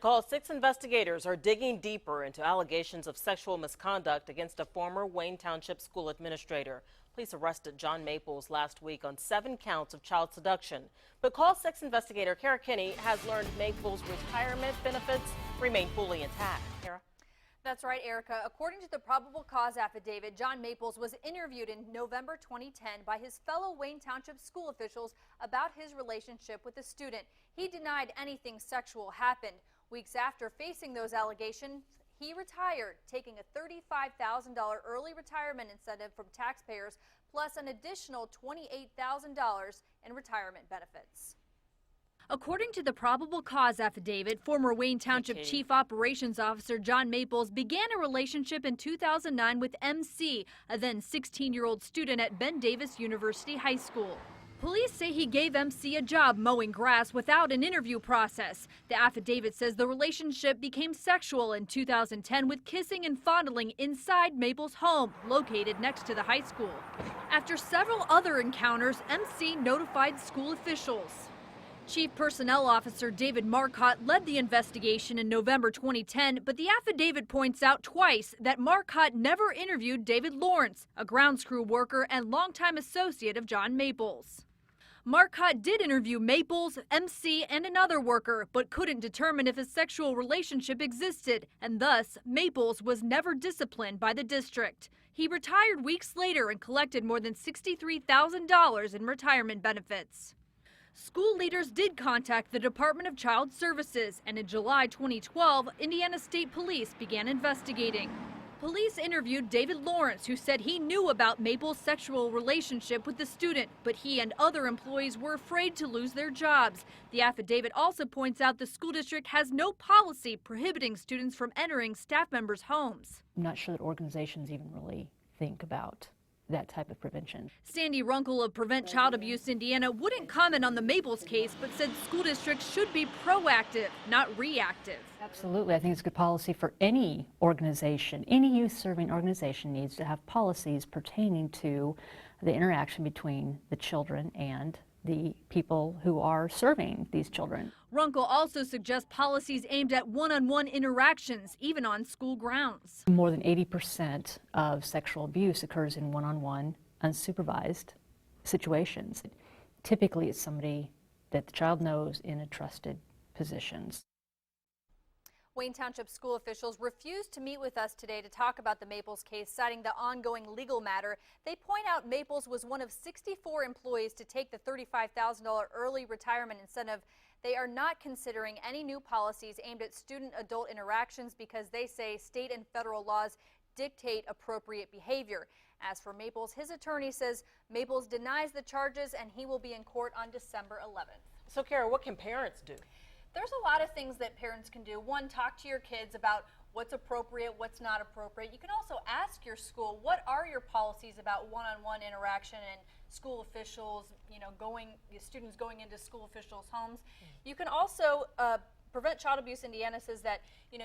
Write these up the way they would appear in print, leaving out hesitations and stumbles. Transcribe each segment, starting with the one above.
Call 6 investigators are digging deeper into allegations of sexual misconduct against a former Wayne Township school administrator. Police arrested John Maples last week on 7 counts of child seduction. But Call 6 investigator Kara Kinney has learned Maples' retirement benefits remain fully intact. Kara? That's right, Erica. According to the probable cause affidavit, John Maples was interviewed in November 2010 by his fellow Wayne Township school officials about his relationship with a student. He denied anything sexual happened. Weeks after facing those allegations, he retired, taking a $35,000 early retirement incentive from taxpayers, plus an additional $28,000 in retirement benefits. According to the probable cause affidavit, former Wayne Township Chief Operations Officer John Maples began a relationship in 2009 with MC, a then 16-year-old student at Ben Davis University High School. Police say he gave MC a job mowing grass without an interview process. The affidavit says the relationship became sexual in 2010 with kissing and fondling inside Maples' home, located next to the high school. After several other encounters, MC notified school officials. Chief Personnel Officer David Marcotte led the investigation in November 2010, but the affidavit points out twice that Marcotte never interviewed David Lawrence, a grounds crew worker and longtime associate of John Maples. Marcotte did interview Maples, MC, and another worker, but couldn't determine if a sexual relationship existed, and thus Maples was never disciplined by the district. He retired weeks later and collected more than $63,000 in retirement benefits. School leaders did contact the Department of Child Services, and in July 2012, Indiana State Police began investigating. Police interviewed David Lawrence, who said he knew about Maples' sexual relationship with the student, but he and other employees were afraid to lose their jobs. The affidavit also points out the school district has no policy prohibiting students from entering staff members' homes. I'm not sure that organizations even really think about that type of prevention. Sandy Runkle of Prevent Child Abuse Indiana wouldn't comment on the Maples case, but said school districts should be proactive, not reactive. Absolutely. I think it's good policy for any organization. Any youth-serving organization needs to have policies pertaining to the interaction between the children and the people who are serving these children. Runkle also suggests policies aimed at one-on-one interactions, even on school grounds. More than 80% of sexual abuse occurs in one-on-one, unsupervised situations. Typically, it's somebody that the child knows in a trusted positions. Wayne Township school officials refused to meet with us today to talk about the Maples case, citing the ongoing legal matter. They point out Maples was one of 64 employees to take the $35,000 early retirement incentive. They are not considering any new policies aimed at student-adult interactions because they say state and federal laws dictate appropriate behavior. As for Maples, his attorney says Maples denies the charges and he will be in court on December 11th. So, Kara, what can parents do? There's a lot of things that parents can do. One, talk to your kids about what's appropriate, what's not appropriate. You can also ask your school, what are your policies about one-on-one interaction and school officials, students going into school officials' homes. You can also, Prevent Child Abuse Indiana says that,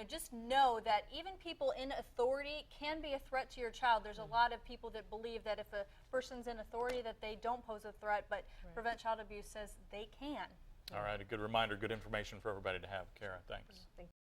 just know that even people in authority can be a threat to your child. There's a lot of people that believe that if a person's in authority that they don't pose a threat, but Prevent Child Abuse says they can. All right, a good reminder, good information for everybody to have. Kara, thanks.